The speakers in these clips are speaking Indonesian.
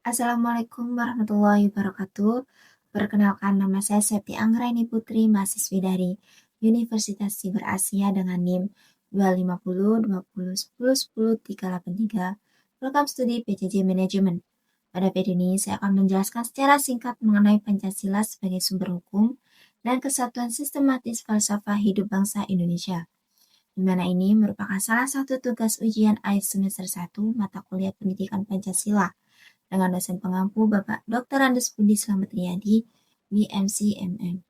Assalamualaikum warahmatullahi wabarakatuh. Perkenalkan nama saya Septi Anggraini Putri, mahasiswi dari Universitas Siber Asia dengan NIM 250 20 10 10 383. Program studi PJJ Manajemen. Pada video ini saya akan menjelaskan secara singkat mengenai Pancasila sebagai sumber hukum dan kesatuan sistematis falsafah hidup bangsa Indonesia. Di mana ini merupakan salah satu tugas ujian akhir semester 1 mata kuliah pendidikan Pancasila dengan dosen pengampu Bapak Dr. Andes Budi Slamet Riyadi, BMC-MM.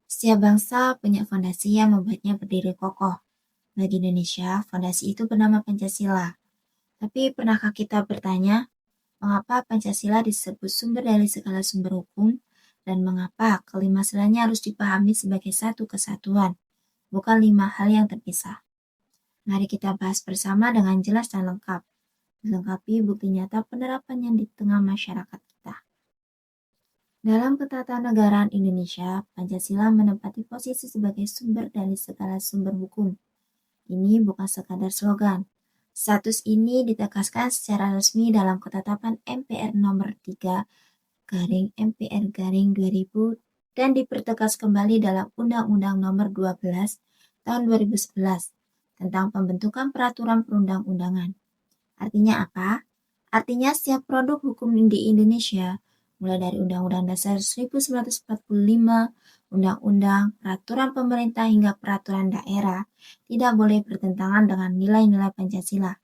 Setiap bangsa punya fondasi yang membuatnya berdiri kokoh. Bagi Indonesia, fondasi itu bernama Pancasila. Tapi pernahkah kita bertanya, mengapa Pancasila disebut sumber dari segala sumber hukum, dan mengapa kelima silanya harus dipahami sebagai satu kesatuan, bukan 5 hal yang terpisah? Mari kita bahas bersama dengan jelas dan lengkap, melengkapi bukti nyata penerapannya di tengah masyarakat kita. Dalam ketatanegaraan Indonesia, Pancasila menempati posisi sebagai sumber dari segala sumber hukum. Ini bukan sekadar slogan. Status ini ditegaskan secara resmi dalam ketetapan MPR nomor 3 garing MPR garing 2000 dan dipertegas kembali dalam Undang-Undang nomor 12 tahun 2011 tentang pembentukan peraturan perundang-undangan. Artinya apa? Artinya setiap produk hukum di Indonesia, mulai dari Undang-Undang Dasar 1945, Undang-Undang, Peraturan Pemerintah hingga Peraturan Daerah, tidak boleh bertentangan dengan nilai-nilai Pancasila.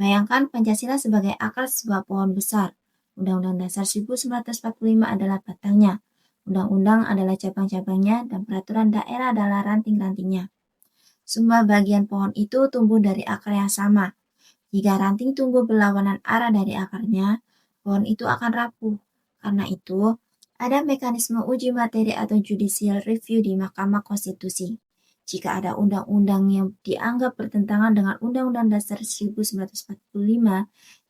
Bayangkan Pancasila sebagai akar sebuah pohon besar. Undang-Undang Dasar 1945 adalah batangnya, Undang-Undang adalah cabang-cabangnya, dan Peraturan Daerah adalah ranting-rantingnya. Semua bagian pohon itu tumbuh dari akar yang sama. Jika ranting tumbuh berlawanan arah dari akarnya, pohon itu akan rapuh. Karena itu, ada mekanisme uji materi atau judicial review di Mahkamah Konstitusi. Jika ada undang-undang yang dianggap bertentangan dengan Undang-Undang Dasar 1945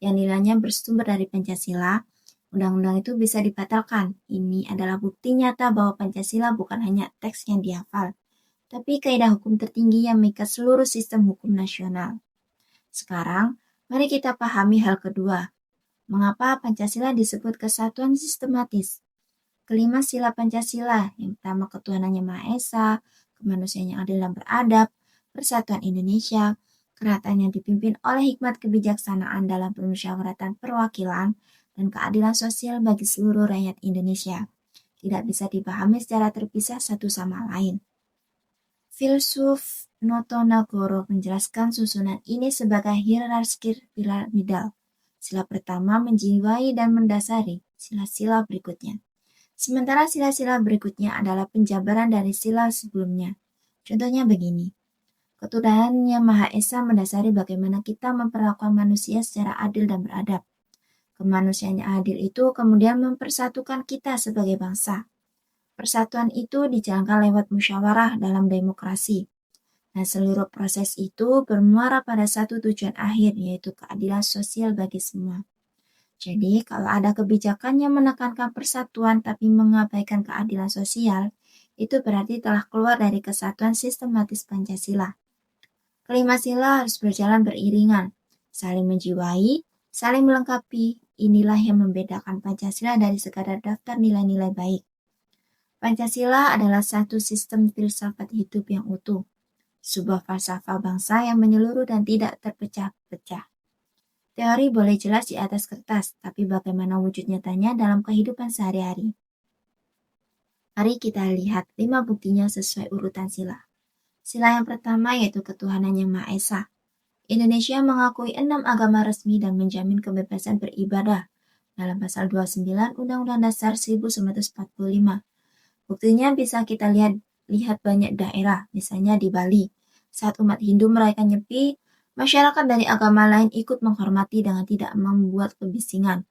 yang nilainya bersumber dari Pancasila, undang-undang itu bisa dibatalkan. Ini adalah bukti nyata bahwa Pancasila bukan hanya teks yang dihafal, tapi kaidah hukum tertinggi yang mengikat seluruh sistem hukum nasional. Sekarang, mari kita pahami hal kedua. Mengapa Pancasila disebut kesatuan sistematis? Kelima sila Pancasila, yang pertama ketuhanan yang Maha Esa, kemanusiaan yang adil dan beradab, persatuan Indonesia, kerakyatan yang dipimpin oleh hikmat kebijaksanaan dalam permusyawaratan perwakilan, dan keadilan sosial bagi seluruh rakyat Indonesia. Tidak bisa dipahami secara terpisah satu sama lain. Filsuf Notonagoro menjelaskan susunan ini sebagai hierarki piramidal. Sila pertama menjiwai dan mendasari sila-sila berikutnya. Sementara sila-sila berikutnya adalah penjabaran dari sila sebelumnya. Contohnya begini. Ketuhanan yang Maha Esa mendasari bagaimana kita memperlakukan manusia secara adil dan beradab. Kemanusiaan yang adil itu kemudian mempersatukan kita sebagai bangsa. Persatuan itu dijalankan lewat musyawarah dalam demokrasi. Nah, seluruh proses itu bermuara pada satu tujuan akhir, yaitu keadilan sosial bagi semua. Jadi, kalau ada kebijakan yang menekankan persatuan tapi mengabaikan keadilan sosial, itu berarti telah keluar dari kesatuan sistematis Pancasila. Kelima sila harus berjalan beriringan, saling menjiwai, saling melengkapi. Inilah yang membedakan Pancasila dari sekadar daftar nilai-nilai baik. Pancasila adalah satu sistem filsafat hidup yang utuh, sebuah falsafah bangsa yang menyeluruh dan tidak terpecah-pecah. Teori boleh jelas di atas kertas, tapi bagaimana wujud nyatanya dalam kehidupan sehari-hari? Mari kita lihat 5 buktinya sesuai urutan sila. Sila yang pertama yaitu ketuhanan yang Maha Esa. Indonesia mengakui 6 agama resmi dan menjamin kebebasan beribadah dalam pasal 29 Undang-Undang Dasar 1945. Buktinya bisa kita lihat banyak daerah, misalnya di Bali. Saat umat Hindu merayakan Nyepi, masyarakat dari agama lain ikut menghormati dengan tidak membuat kebisingan.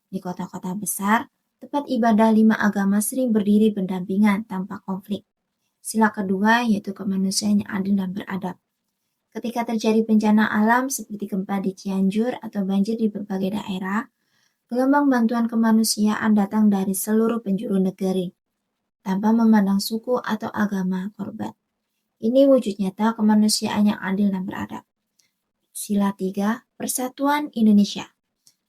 Di kota-kota besar, tempat ibadah 5 agama sering berdiri berdampingan tanpa konflik. Sila kedua yaitu kemanusiaan yang adil dan beradab. Ketika terjadi bencana alam seperti gempa di Cianjur atau banjir di berbagai daerah, gelombang bantuan kemanusiaan datang dari seluruh penjuru negeri, tanpa memandang suku atau agama korban. Ini wujud nyata kemanusiaan yang adil dan beradab. Sila 3, Persatuan Indonesia.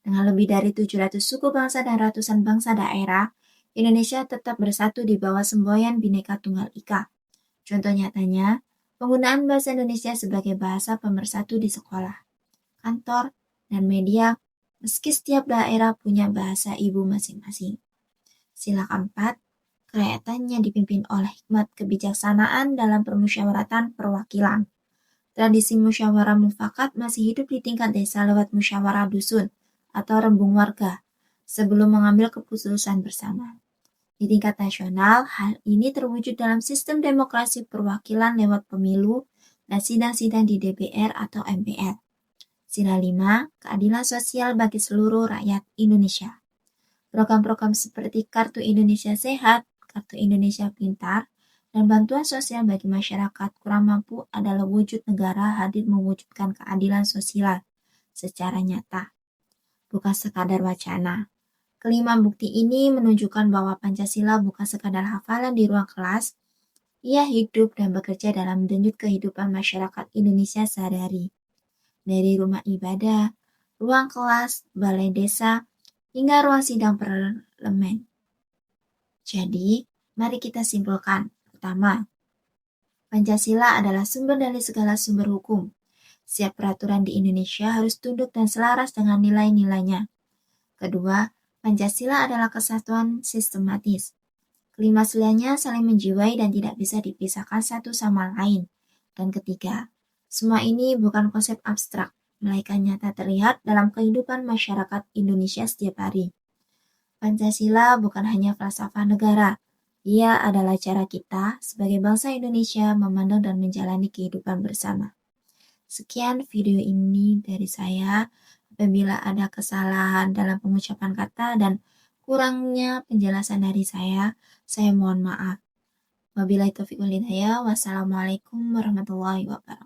Dengan lebih dari 700 suku bangsa dan ratusan bangsa daerah, Indonesia tetap bersatu di bawah semboyan Bhinneka Tunggal Ika. Contoh nyatanya, penggunaan bahasa Indonesia sebagai bahasa pemersatu di sekolah, kantor, dan media, meski setiap daerah punya bahasa ibu masing-masing. Sila keempat, kerayatannya dipimpin oleh hikmat kebijaksanaan dalam permusyawaratan perwakilan. Tradisi musyawarah mufakat masih hidup di tingkat desa lewat musyawarah dusun atau rembung warga sebelum mengambil keputusan bersama. Di tingkat nasional, hal ini terwujud dalam sistem demokrasi perwakilan lewat pemilu dan sidang-sidang di DPR atau MPR. Sila 5, keadilan sosial bagi seluruh rakyat Indonesia. Program-program seperti Kartu Indonesia Sehat, Kartu Indonesia Pintar, dan bantuan sosial bagi masyarakat kurang mampu adalah wujud negara hadir mewujudkan keadilan sosial secara nyata, bukan sekadar wacana. Kelima bukti ini menunjukkan bahwa Pancasila bukan sekadar hafalan di ruang kelas, ia hidup dan bekerja dalam denyut kehidupan masyarakat Indonesia sehari-hari. Dari rumah ibadah, ruang kelas, balai desa, hingga ruang sidang parlemen. Jadi, mari kita simpulkan. Pertama, Pancasila adalah sumber dari segala sumber hukum. Setiap peraturan di Indonesia harus tunduk dan selaras dengan nilai-nilainya. Kedua, Pancasila adalah kesatuan sistematis. Kelima silanya saling menjiwai dan tidak bisa dipisahkan satu sama lain. Dan ketiga, semua ini bukan konsep abstrak, melainkan nyata terlihat dalam kehidupan masyarakat Indonesia setiap hari. Pancasila bukan hanya falsafah negara, ia adalah cara kita sebagai bangsa Indonesia memandang dan menjalani kehidupan bersama. Sekian video ini dari saya. Apabila ada kesalahan dalam pengucapan kata dan kurangnya penjelasan dari saya mohon maaf. Wabillahi taufiq wal hidayah. Wassalamualaikum warahmatullahi wabarakatuh.